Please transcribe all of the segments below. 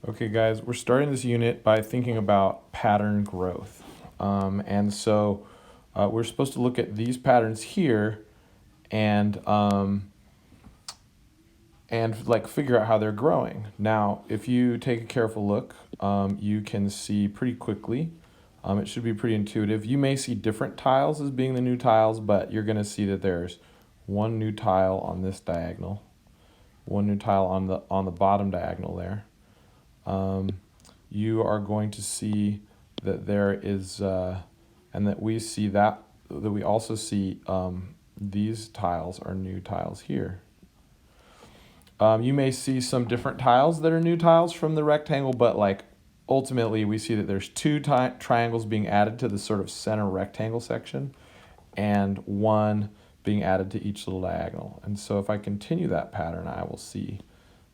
Okay, guys, we're starting this unit by thinking about pattern growth. And so we're supposed to look at these patterns here and like figure out how they're growing. Now, if you take a careful look, you can see pretty quickly. It should be pretty intuitive. You may see different tiles as being the new tiles, but you're going to see that there's one new tile on this diagonal, one new tile on the bottom diagonal there. You are going to see that there is, and that we see that we also see these tiles are new tiles here. You may see some different tiles that are new tiles from the rectangle, but like ultimately we see that there's two triangles being added to the sort of center rectangle section and one being added to each little diagonal. And so if I continue that pattern, I will see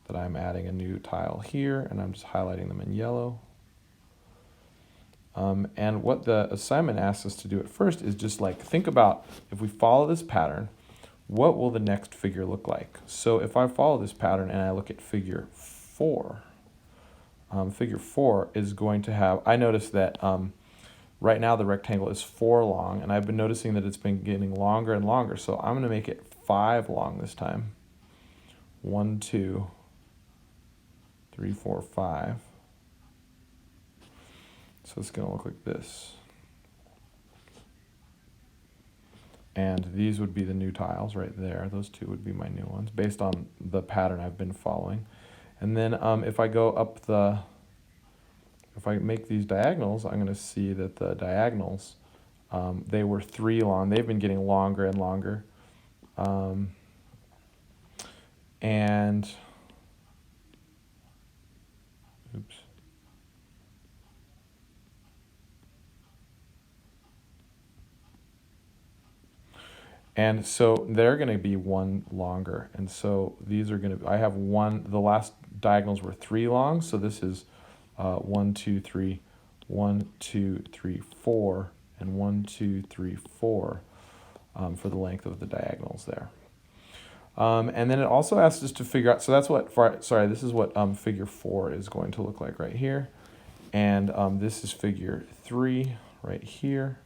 that I'm adding a new tile here, and I'm just highlighting them in yellow. And what the assignment asks us to do at first is just like think about, if we follow this pattern, what will the next figure look like? So if I follow this pattern and I look at figure 4, figure 4 is going to have, I notice that right now the rectangle is 4 long, and I've been noticing that it's been getting longer and longer, so I'm going to make it 5 long this time. 1, 2, 3, 4, 5. So it's going to look like this. And these would be the new tiles right there. Those two would be my new ones based on the pattern I've been following. And then if I go up if I make these diagonals, I'm going to see that the diagonals, they were 3 long. They've been getting longer and longer. And, oops. And so they're going to be 1 longer. And so these are going to, I have one, the last diagonals were 3 long. So this is 1, 2, 3, 1, 2, 3, 4, and 1, 2, 3, 4 for the length of the diagonals there. And then it also asks us to figure out, so that's what, this is what figure 4 is going to look like right here. And this is figure 3 right here.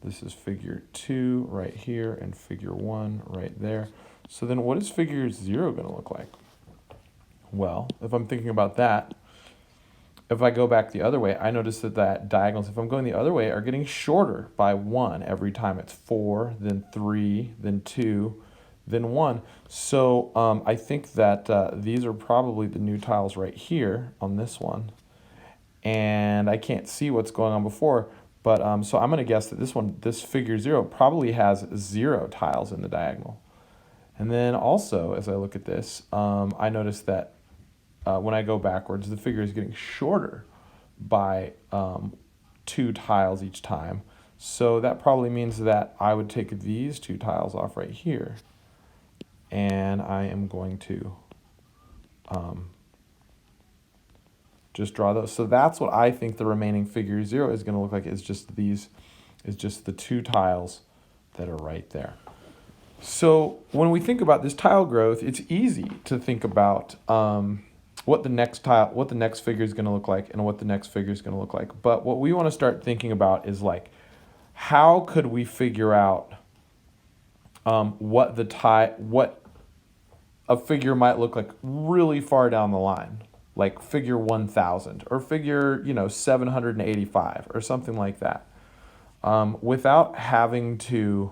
This is figure 2 right here, and figure 1 right there. So then what is figure 0 going to look like? Well, if I'm thinking about that, if I go back the other way, I notice that diagonals, if I'm going the other way, are getting shorter by 1 every time. It's 4, then 3, then 2, then 1. So I think that these are probably the new tiles right here on this one. And I can't see what's going on before, but so I'm going to guess that this figure 0 probably has 0 tiles in the diagonal. And then also, as I look at this, I notice that when I go backwards, the figure is getting shorter by 2 tiles each time. So that probably means that I would take these 2 tiles off right here, and I am going to just draw those. So that's what I think the remaining figure 0 is going to look like. It's just the 2 tiles that are right there. So when we think about this tile growth, it's easy to think about what the next figure is going to look like and what the next figure is going to look like. But what we want to start thinking about is like, how could we figure out what a figure might look like really far down the line, like figure 1000 or figure 785 or something like that, without having to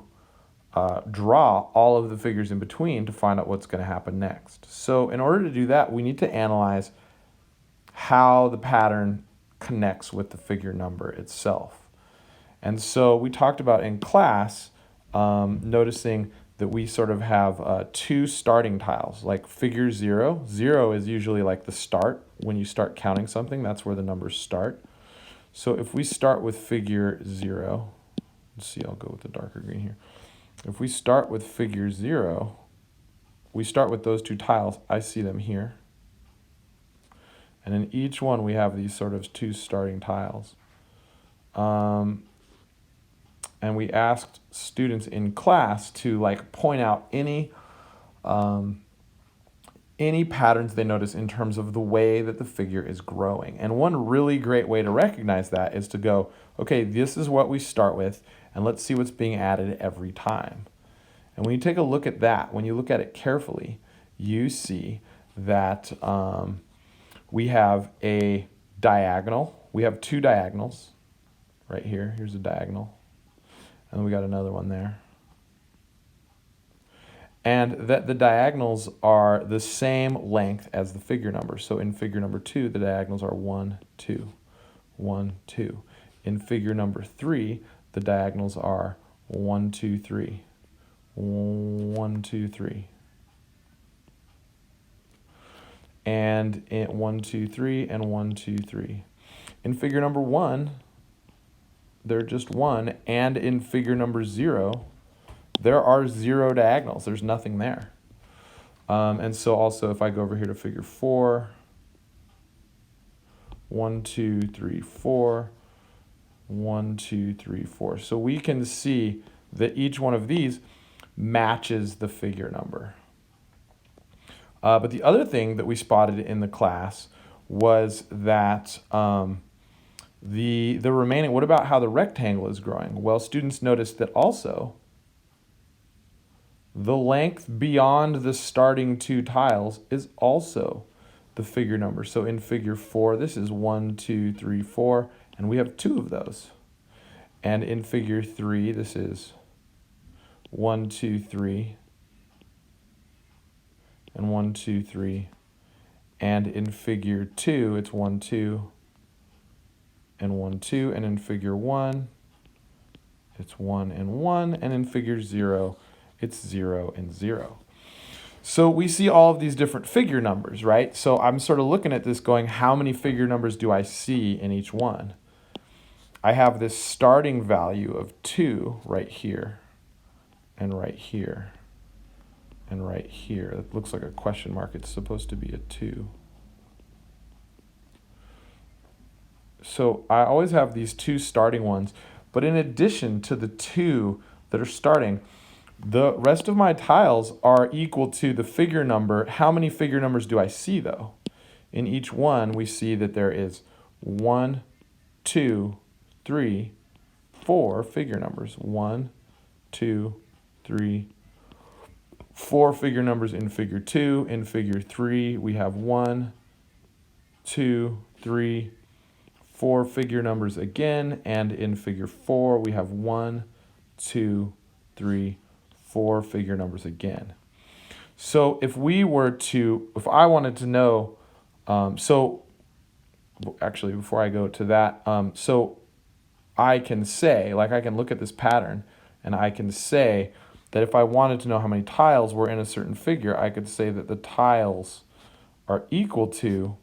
draw all of the figures in between to find out what's going to happen next. So in order to do that, we need to analyze how the pattern connects with the figure number itself. And so we talked about in class, noticing that we sort of have 2 starting tiles, like figure 0. 0 is usually like the start. When you start counting something, that's where the numbers start. So if we start with figure 0, let's see, I'll go with the darker green here. If we start with figure 0, we start with those 2 tiles. I see them here. And in each one, we have these sort of 2 starting tiles. And we asked students in class to like point out any any patterns they notice in terms of the way that the figure is growing. And one really great way to recognize that is to go, okay, this is what we start with, and let's see what's being added every time. And when you take a look at that, when you look at it carefully, you see that we have a diagonal. We have two diagonals right here. Here's a diagonal. And then we got another one there. And that the diagonals are the same length as the figure number. So in figure number 2, the diagonals are 1, 2, 1, 2. In figure number 3, the diagonals are 1, 2, 3, 1, 2, 3. And 1, 2, 3, and 1, 2, 3. In figure number 1, they're just 1, and in figure number 0, there are 0 diagonals. There's nothing there. And so also if I go over here to figure 4, 1, 2, 3, 4, 1, 2, 3, 4. So we can see that each one of these matches the figure number. But the other thing that we spotted in the class was that the remaining, what about how the rectangle is growing? Well, students noticed that also the length beyond the starting 2 tiles is also the figure number. So in figure 4, this is 1, 2, 3, 4, and we have 2 of those. And in figure 3, this is 1, 2, 3, and 1, 2, 3. And in figure 2, it's 1, 2, and 1, 2. And in figure 1, it's 1 and 1. And in figure 0, it's 0 and 0. So we see all of these different figure numbers, right? So I'm sort of looking at this going, how many figure numbers do I see in each one? I have this starting value of 2 right here, and right here, and right here. It looks like a question mark. It's supposed to be a 2. So I always have these 2 starting ones, but in addition to the 2 that are starting, the rest of my tiles are equal to the figure number. How many figure numbers do I see, though? In each one, we see that there is 1, 2, 3, 4 figure numbers. 1, 2, 3, 4 figure numbers in figure 2. In figure 3, we have 1, 2, 3, 4 figure numbers again. And in figure 4, we have 1, 2, 3, 4 figure numbers again. So if I wanted to know, actually before I go to that, so I can say, like I can look at this pattern and I can say that if I wanted to know how many tiles were in a certain figure, I could say that the tiles are equal to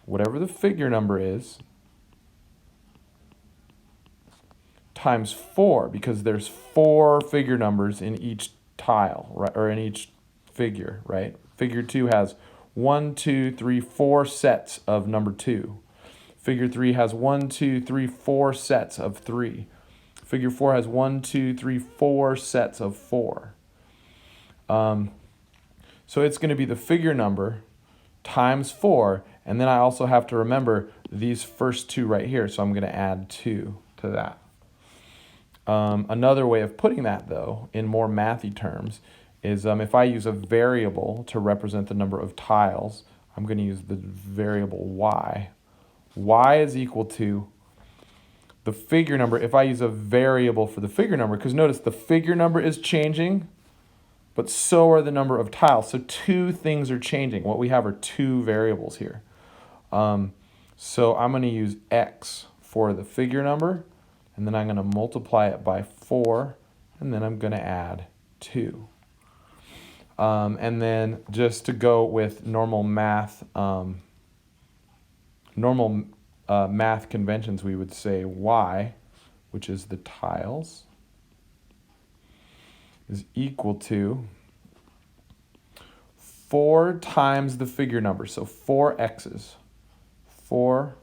whatever the figure number is times 4, because there's 4 figure numbers in each tile, right, or in each figure, right? Figure 2 has 1, 2, 3, 4 sets of number 2. Figure 3 has 1, 2, 3, 4 sets of 3. Figure 4 has 1, 2, 3, 4 sets of 4. So it's going to be the figure number times 4, and then I also have to remember these first 2 right here, so I'm going to add 2 to that. Another way of putting that, though, in more mathy terms, is if I use a variable to represent the number of tiles, I'm going to use the variable y. Y is equal to the figure number. If I use a variable for the figure number, because notice the figure number is changing, but so are the number of tiles. So 2 things are changing. What we have are 2 variables here. So I'm going to use x for the figure number, and then I'm going to multiply it by 4, and then I'm going to add 2. And then just to go with normal math conventions, we would say y, which is the tiles, is equal to 4 times the figure number, so 4 x's. 4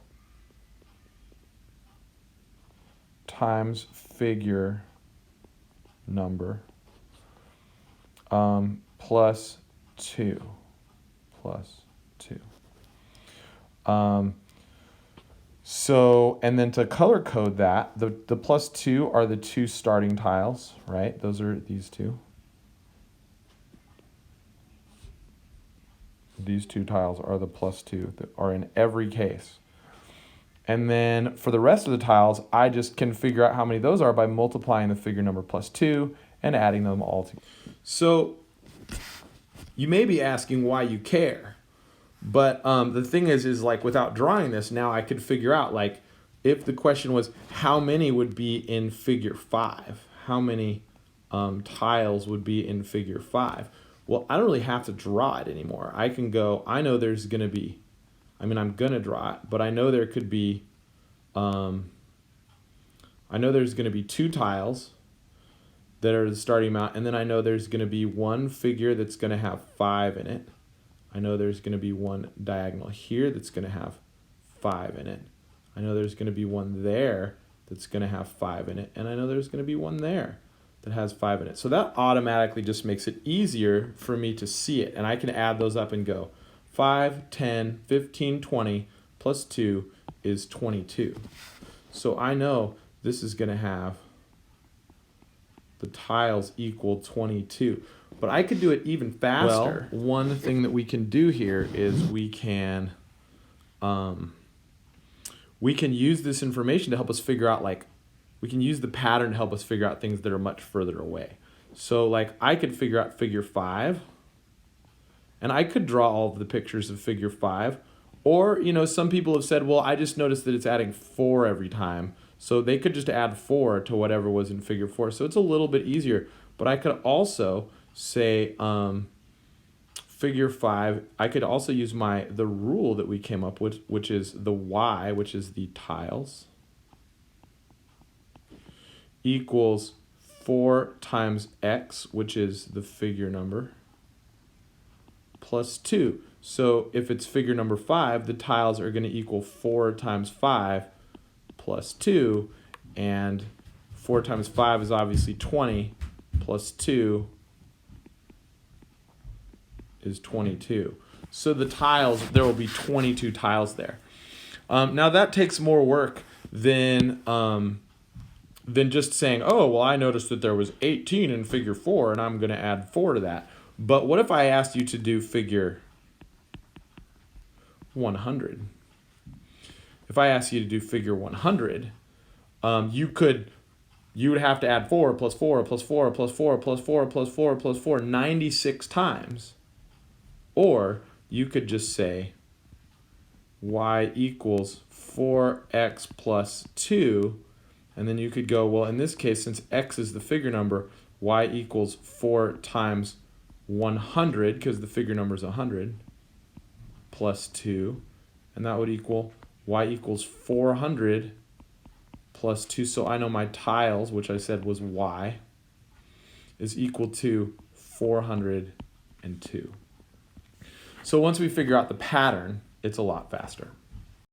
times figure number plus 2. plus 2. So, and then to color code that, the plus 2 are the 2 starting tiles, right? Those are these two. These 2 tiles are the plus 2 that are in every case. And then for the rest of the tiles, I just can figure out how many those are by multiplying the figure number plus 2 and adding them all together. So you may be asking why you care. But the thing is like without drawing this, now I could figure out, like, if the question was how many would be in figure 5, how many tiles would be in figure 5? Well, I don't really have to draw it anymore. I can go, I know there's going to be, I'm going to draw it, but I know there could be, I know there's going to be 2 tiles that are the starting amount, and then I know there's going to be one figure that's going to have 5 in it. I know there's going to be one diagonal here that's going to have 5 in it. I know there's going to be one there that's going to have 5 in it. And I know there's going to be one there that has 5 in it. So that automatically just makes it easier for me to see it. And I can add those up and go 5, 10, 15, 20 plus 2 is 22. So I know this is going to have the tiles equal 22. But I could do it even faster. Well, one thing that we can do here is we can use this information to help us figure out, like, we can use the pattern to help us figure out things that are much further away. So, like, I could figure out figure 5, and I could draw all of the pictures of figure 5. Or, you know, some people have said, well, I just noticed that it's adding 4 every time. So they could just add 4 to whatever was in figure 4. So it's a little bit easier. But I could also say figure 5, I could also use the rule that we came up with, which is the y, which is the tiles, equals 4 times x, which is the figure number, plus 2. So if it's figure number 5, the tiles are going to equal 4 times 5 plus 2, and 4 times 5 is obviously 20, plus 2 is 22. So the tiles, there will be 22 tiles there. Now that takes more work than just saying, oh, well, I noticed that there was 18 in figure 4 and I'm going to add 4 to that. But what if I asked you to do figure 100? If I asked you to do figure 100, you would have to add 4 plus 4 plus 4 plus 4 plus 4 plus 4 plus 4 96 times. Or you could just say y equals 4x plus 2, and then you could go, well, in this case, since x is the figure number, y equals 4 times 100, because the figure number is 100, plus 2, and that would equal y equals 400 plus 2. So I know my tiles, which I said was y, is equal to 402. So once we figure out the pattern, it's a lot faster.